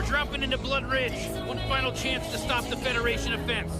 dropping into Blood Ridge. One final chance to stop the Federation offense.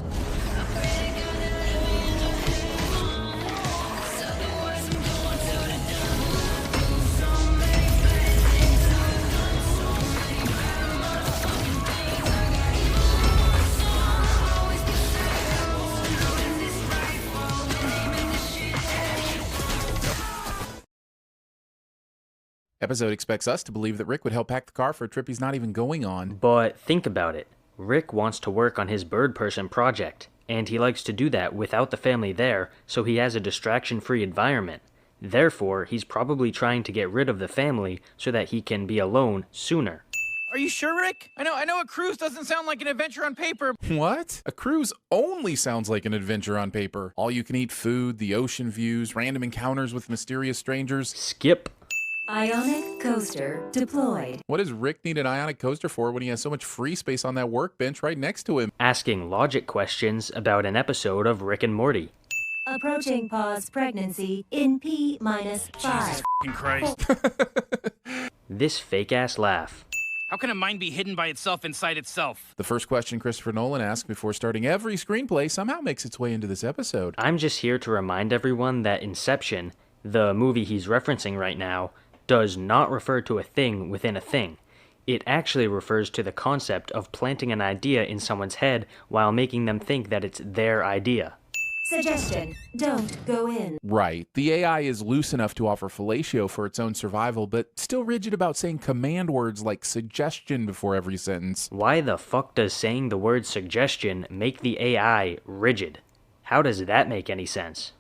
Episode expects us to believe that Rick would help pack the car for a trip he's not even going on. But think about it. Rick wants to work on his bird person project, and he likes to do that without the family there, so he has a distraction-free environment. Therefore, he's probably trying to get rid of the family so that he can be alone sooner. Are you sure, Rick? I know a cruise doesn't sound like an adventure on paper. What? A cruise only sounds like an adventure on paper. All-you-can-eat food, the ocean views, random encounters with mysterious strangers. Skip. Ionic coaster deployed. What does Rick need an ionic coaster for when he has so much free space on that workbench right next to him? Asking logic questions about an episode of Rick and Morty. Approaching pause pregnancy in P-5. Jesus Christ. This fake-ass laugh. How can a mind be hidden by itself inside itself? The first question Christopher Nolan asked before starting every screenplay somehow makes its way into this episode. I'm just here to remind everyone that Inception, the movie he's referencing right now, does not refer to a thing within a thing. It actually refers to the concept of planting an idea in someone's head while making them think that it's their idea. Suggestion: don't go in. Right. The AI is loose enough to offer fellatio for its own survival, but still rigid about saying command words like suggestion before every sentence. Why the fuck does saying the word suggestion make the AI rigid? How does that make any sense?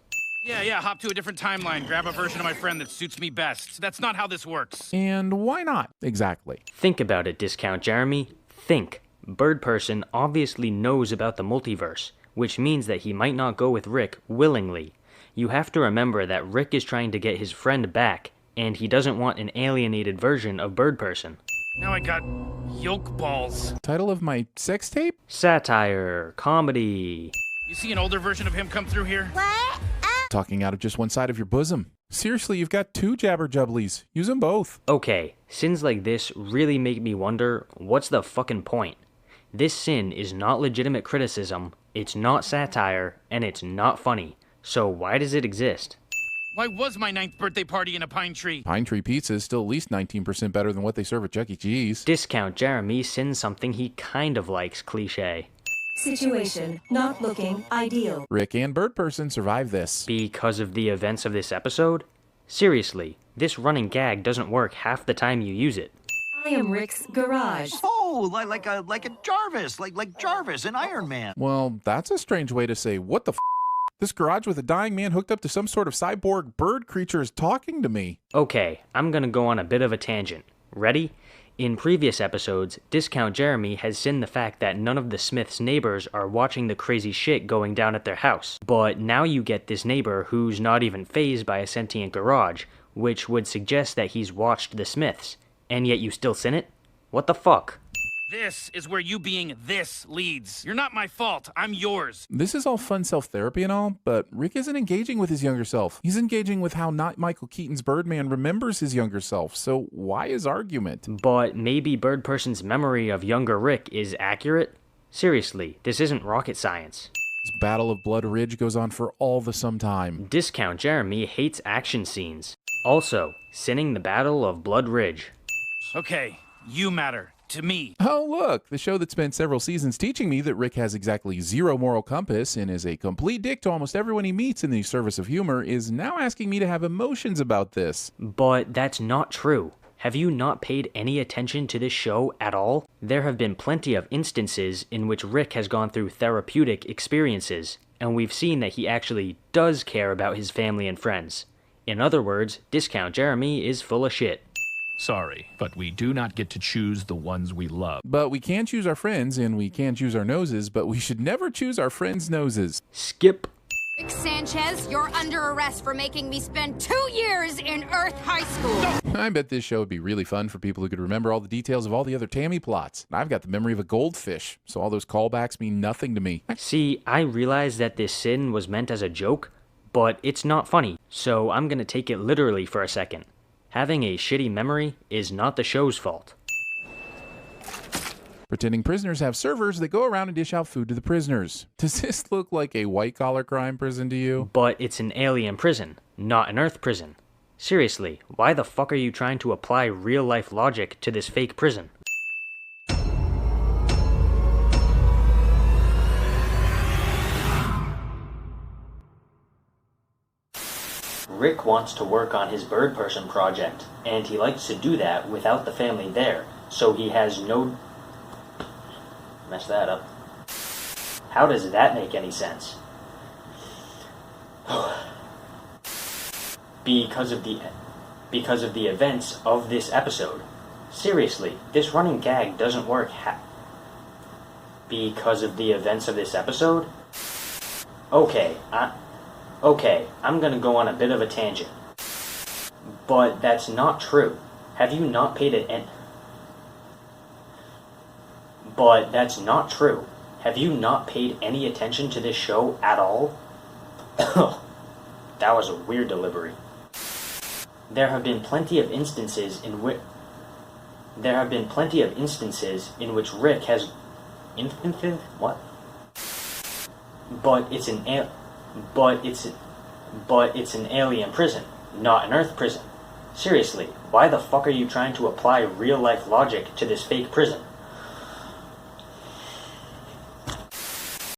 Yeah, hop to a different timeline, grab a version of my friend that suits me best. That's not how this works. And why not? Exactly. Think about it, Discount Jeremy. Think. Bird Person obviously knows about the multiverse, which means that he might not go with Rick willingly. You have to remember that Rick is trying to get his friend back, and he doesn't want an alienated version of Bird Person. Now I got yolk balls. Title of my sex tape? Satire, comedy. You see an older version of him come through here? What? Talking out of just one side of your bosom. Seriously, you've got two jabber jubblies. Use them both. Okay, sins like this really make me wonder, what's the fucking point? This sin is not legitimate criticism, it's not satire, and it's not funny. So why does it exist? Why was my 9th birthday party in a pine tree? Pine tree pizza is still at least 19% better than what they serve at Chuck E. Cheese. Discount Jeremy sins something he kind of likes cliche. Situation not looking ideal. Rick and Bird Person survive this. Because of the events of this episode? Seriously, this running gag doesn't work half the time you use it. I am Rick's garage. Oh, like a Jarvis, like Jarvis in Iron Man. Well, that's a strange way to say, what the f***? This garage with a dying man hooked up to some sort of cyborg bird creature is talking to me. Okay, I'm gonna go on a bit of a tangent. Ready? In previous episodes, Discount Jeremy has sinned the fact that none of the Smiths' neighbors are watching the crazy shit going down at their house. But now you get this neighbor who's not even fazed by a sentient garage, which would suggest that he's watched the Smiths. And yet you still sin it? What the fuck? This is where you being this leads. You're not my fault. I'm yours. This is all fun self-therapy and all, but Rick isn't engaging with his younger self. He's engaging with how not Michael Keaton's Birdman remembers his younger self, so why his argument? But maybe Bird Person's memory of younger Rick is accurate? Seriously, this isn't rocket science. This Battle of Blood Ridge goes on for all the some time. Discount Jeremy hates action scenes. Also, sinning the Battle of Blood Ridge. Okay, you matter. To me. Oh, look, the show that spent several seasons teaching me that Rick has exactly zero moral compass and is a complete dick to almost everyone he meets in the service of humor is now asking me to have emotions about this. But that's not true. Have you not paid any attention to this show at all? There have been plenty of instances in which Rick has gone through therapeutic experiences, and we've seen that he actually does care about his family and friends. In other words, Discount Jeremy is full of shit. Sorry, but we do not get to choose the ones we love. But we can choose our friends, and we can choose our noses, but we should never choose our friends' noses. Skip. Rick Sanchez, you're under arrest for making me spend 2 years in Earth High School. I bet this show would be really fun for people who could remember all the details of all the other Tammy plots. I've got the memory of a goldfish, so all those callbacks mean nothing to me. See, I realize that this sin was meant as a joke, but it's not funny, so I'm gonna take it literally for a second. Having a shitty memory is not the show's fault. pretending prisoners have servers that go around and dish out food to the prisoners. Does this look like a white-collar crime prison to you? But it's an alien prison, not an Earth prison. Seriously, why the fuck are you trying to apply real-life logic to this fake prison? Rick wants to work on his bird person project, and he likes to do that without the family there, so he has no... Mess that up. How does that make any sense? Because of the events of this episode. Seriously, this running gag doesn't work. Because of the events of this episode? Okay, I'm gonna go on a bit of a tangent. But that's not true. Have you not paid it? But that's not true. Have you not paid any attention to this show at all? That was a weird delivery. There have been plenty of instances in which Rick has what? But it's an alien prison, not an Earth prison. Seriously, why the fuck are you trying to apply real-life logic to this fake prison?